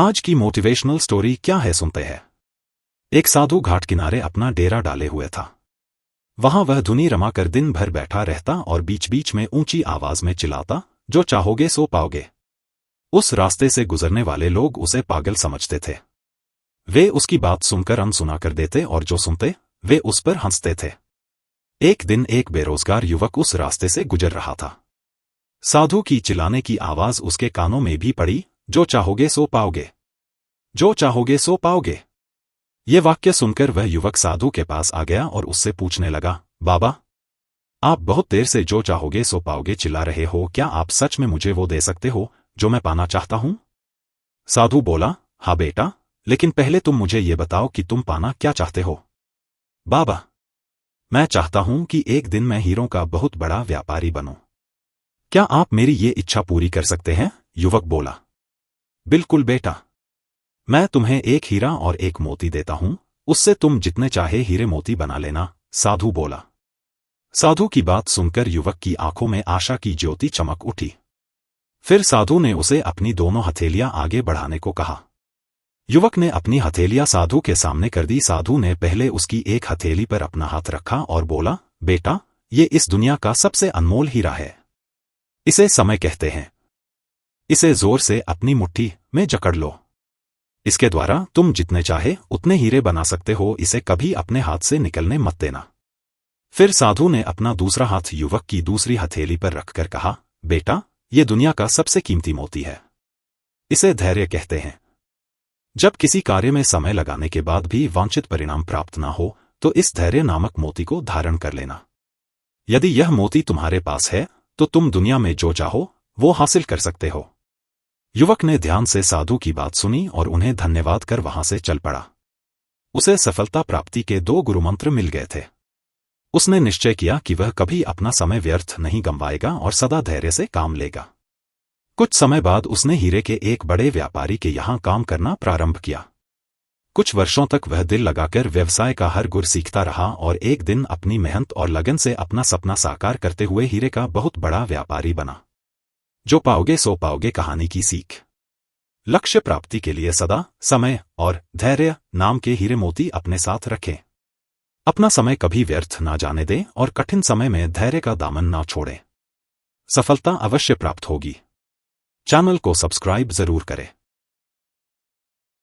आज की motivational story क्या है सुनते हैं। एक साधु घाट किनारे अपना डेरा डाले हुए था। वहां वह धुनी रमाकर दिन भर बैठा रहता और बीच बीच में ऊंची आवाज में चिल्लाता, जो चाहोगे सो पाओगे। उस रास्ते से गुजरने वाले लोग उसे पागल समझते थे। वे उसकी बात सुनकर अनसुना कर देते और जो सुनते वे उस पर हंसते थे। एक दिन एक बेरोजगार युवक उस रास्ते से गुजर रहा था। साधु की चिल्लाने की आवाज उसके कानों में भी पड़ी, जो चाहोगे सो पाओगे, जो चाहोगे सो पाओगे। ये वाक्य सुनकर वह युवक साधु के पास आ गया और उससे पूछने लगा, बाबा, आप बहुत देर से जो चाहोगे सो पाओगे चिल्ला रहे हो, क्या आप सच में मुझे वो दे सकते हो जो मैं पाना चाहता हूं? साधु बोला, हाँ बेटा, लेकिन पहले तुम मुझे ये बताओ कि तुम पाना क्या चाहते हो। बाबा, मैं चाहता हूं कि एक दिन मैं हीरों का बहुत बड़ा व्यापारी बनूं। क्या आप मेरी ये इच्छा पूरी कर सकते हैं? युवक बोला, बिल्कुल बेटा, मैं तुम्हें एक हीरा और एक मोती देता हूं, उससे तुम जितने चाहे हीरे मोती बना लेना, साधु बोला। साधु की बात सुनकर युवक की आंखों में आशा की ज्योति चमक उठी। फिर साधु ने उसे अपनी दोनों हथेलियां आगे बढ़ाने को कहा। युवक ने अपनी हथेलियां साधु के सामने कर दी। साधु ने पहले उसकी एक हथेली पर अपना हाथ रखा और बोला, बेटा, ये इस दुनिया का सबसे अनमोल हीरा है। इसे समय कहते हैं। इसे जोर से अपनी मुट्ठी में जकड़ लो। इसके द्वारा तुम जितने चाहे उतने हीरे बना सकते हो, इसे कभी अपने हाथ से निकलने मत देना। फिर साधु ने अपना दूसरा हाथ युवक की दूसरी हथेली पर रखकर कहा, बेटा, ये दुनिया का सबसे कीमती मोती है। इसे धैर्य कहते हैं। जब किसी कार्य में समय लगाने के बाद भी वांछित परिणाम प्राप्त ना हो, तो इस धैर्य नामक मोती को धारण कर लेना। यदि यह मोती तुम्हारे पास है, तो तुम दुनिया में जो चाहो वो हासिल कर सकते हो। युवक ने ध्यान से साधु की बात सुनी और उन्हें धन्यवाद कर वहां से चल पड़ा। उसे सफलता प्राप्ति के 2 गुरुमंत्र मिल गए थे। उसने निश्चय किया कि वह कभी अपना समय व्यर्थ नहीं गंवाएगा और सदा धैर्य से काम लेगा। कुछ समय बाद उसने हीरे के एक बड़े व्यापारी के यहां काम करना प्रारंभ किया। कुछ वर्षों तक वह दिल लगाकर व्यवसाय का हर गुर सीखता रहा और एक दिन अपनी मेहनत और लगन से अपना सपना साकार करते हुए हीरे का बहुत बड़ा व्यापारी बना। जो पाओगे सो पाओगे कहानी की सीख। लक्ष्य प्राप्ति के लिए सदा समय और धैर्य नाम के हीरे मोती अपने साथ रखें। अपना समय कभी व्यर्थ ना जाने दें और कठिन समय में धैर्य का दामन ना छोड़ें। सफलता अवश्य प्राप्त होगी। चैनल को सब्सक्राइब जरूर करें।